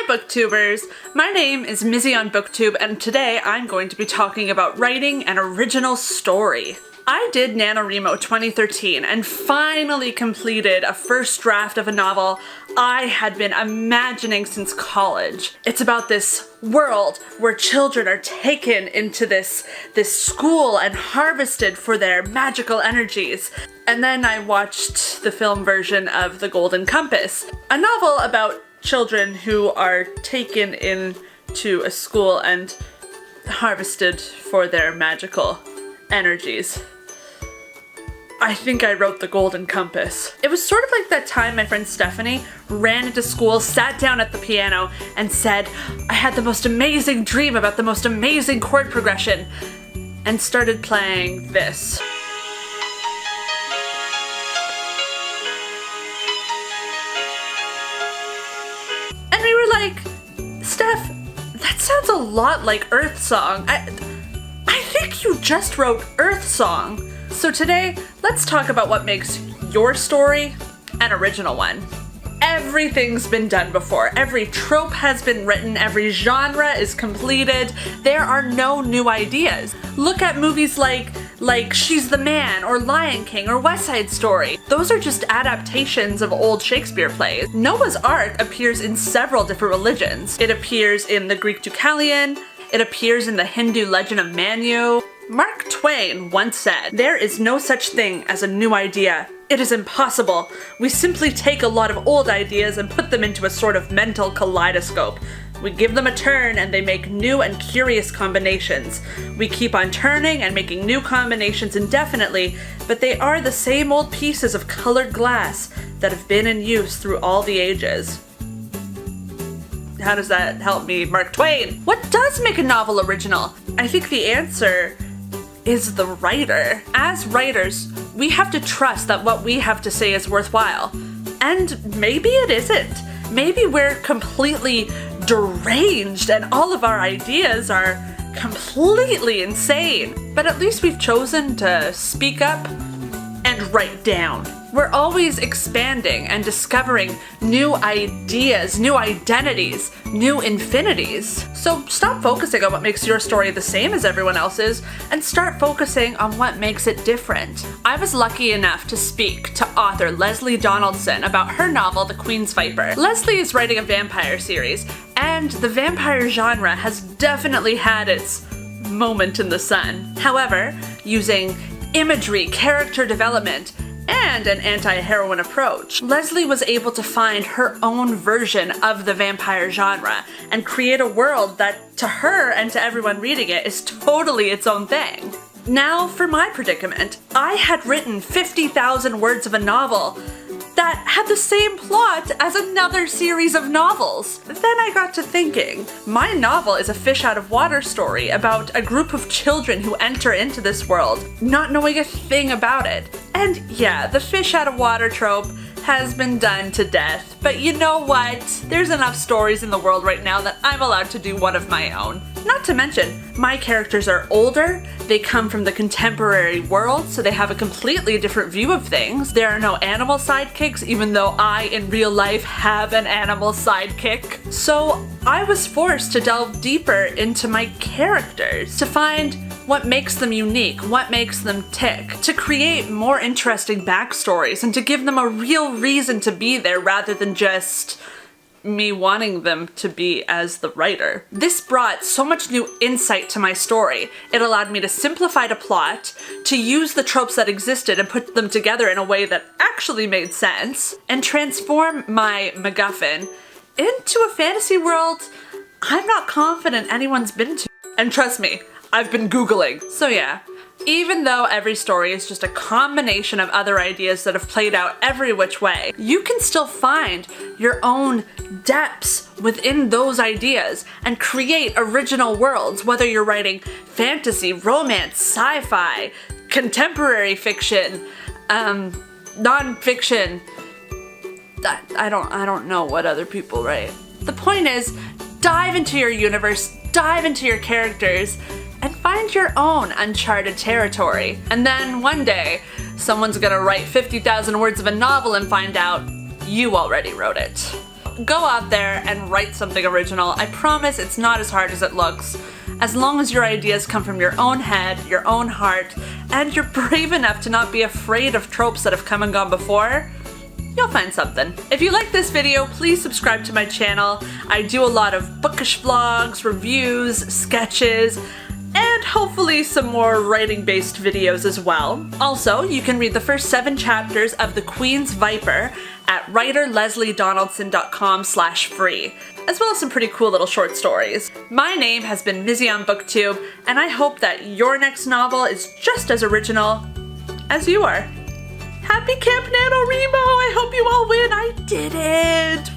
booktubers! My name is Mizzy on BookTube, and today I'm going to be talking about writing an original story. I did NaNoWriMo 2013 and finally completed a first draft of a novel I had been imagining since college. It's about this world where children are taken into this school and harvested for their magical energies. And then I watched the film version of The Golden Compass, a novel about children who are taken into a school and harvested for their magical energies. I think I wrote The Golden Compass. It was sort of like that time my friend Stephanie ran into school, sat down at the piano, and said, "I had the most amazing dream about the most amazing chord progression," and started playing this. And we were like, "Steph, that sounds a lot like Earth Song. I think you just wrote Earth Song." So today, let's talk about what makes your story an original one. Everything's been done before. Every trope has been written. Every genre is completed. There are no new ideas. Look at movies like She's the Man, or Lion King, or West Side Story. Those are just adaptations of old Shakespeare plays. Noah's Ark appears in several different religions. It appears in the Greek Deucalion. It appears in the Hindu legend of Manu. Mark Twain once said, "There is no such thing as a new idea. It is impossible. We simply take a lot of old ideas and put them into a sort of mental kaleidoscope. We give them a turn and they make new and curious combinations. We keep on turning and making new combinations indefinitely, but they are the same old pieces of colored glass that have been in use through all the ages." How does that help me, Mark Twain? What does make a novel original? I think the answer is the writer. As writers, we have to trust that what we have to say is worthwhile. And maybe it isn't. Maybe we're completely deranged and all of our ideas are completely insane. But at least we've chosen to speak up and write down. We're always expanding and discovering new ideas, new identities, new infinities. So stop focusing on what makes your story the same as everyone else's and start focusing on what makes it different. I was lucky enough to speak to author Leslie Donaldson about her novel, The Queen's Viper. Leslie is writing a vampire series, and the vampire genre has definitely had its moment in the sun. However, using imagery, character development, and an anti-heroine approach, Leslie was able to find her own version of the vampire genre and create a world that, to her and to everyone reading it, is totally its own thing. Now for my predicament. I had written 50,000 words of a novel that had the same plot as another series of novels. Then I got to thinking, my novel is a fish out of water story about a group of children who enter into this world, not knowing a thing about it. And yeah, the fish out of water trope has been done to death, but you know what? There's enough stories in the world right now that I'm allowed to do one of my own. Not to mention, my characters are older, they come from the contemporary world, so they have a completely different view of things. There are no animal sidekicks, even though I, in real life, have an animal sidekick. So I was forced to delve deeper into my characters, to find what makes them unique, what makes them tick, to create more interesting backstories, and to give them a real reason to be there rather than just me wanting them to be as the writer. This brought so much new insight to my story. It allowed me to simplify the plot, to use the tropes that existed and put them together in a way that actually made sense, and transform my MacGuffin into a fantasy world I'm not confident anyone's been to. And trust me, I've been Googling. So yeah, even though every story is just a combination of other ideas that have played out every which way, you can still find your own depths within those ideas and create original worlds, whether you're writing fantasy, romance, sci-fi, contemporary fiction, non-fiction. I don't know what other people write. The point is, dive into your universe, dive into your characters, and find your own uncharted territory. And then one day, someone's gonna write 50,000 words of a novel and find out you already wrote it. go out there and write something original. I promise it's not as hard as it looks. As long as your ideas come from your own head, your own heart, and you're brave enough to not be afraid of tropes that have come and gone before, you'll find something. If you like this video, please subscribe to my channel. I do a lot of bookish vlogs, reviews, sketches, and hopefully some more writing-based videos as well. Also, you can read the first 7 chapters of The Queen's Viper at writerleslieDonaldson.com/free, as well as some pretty cool little short stories. My name has been Mizzy on BookTube, and I hope that your next novel is just as original as you are. Happy Camp NaNoWriMo! I hope you all win! I did it!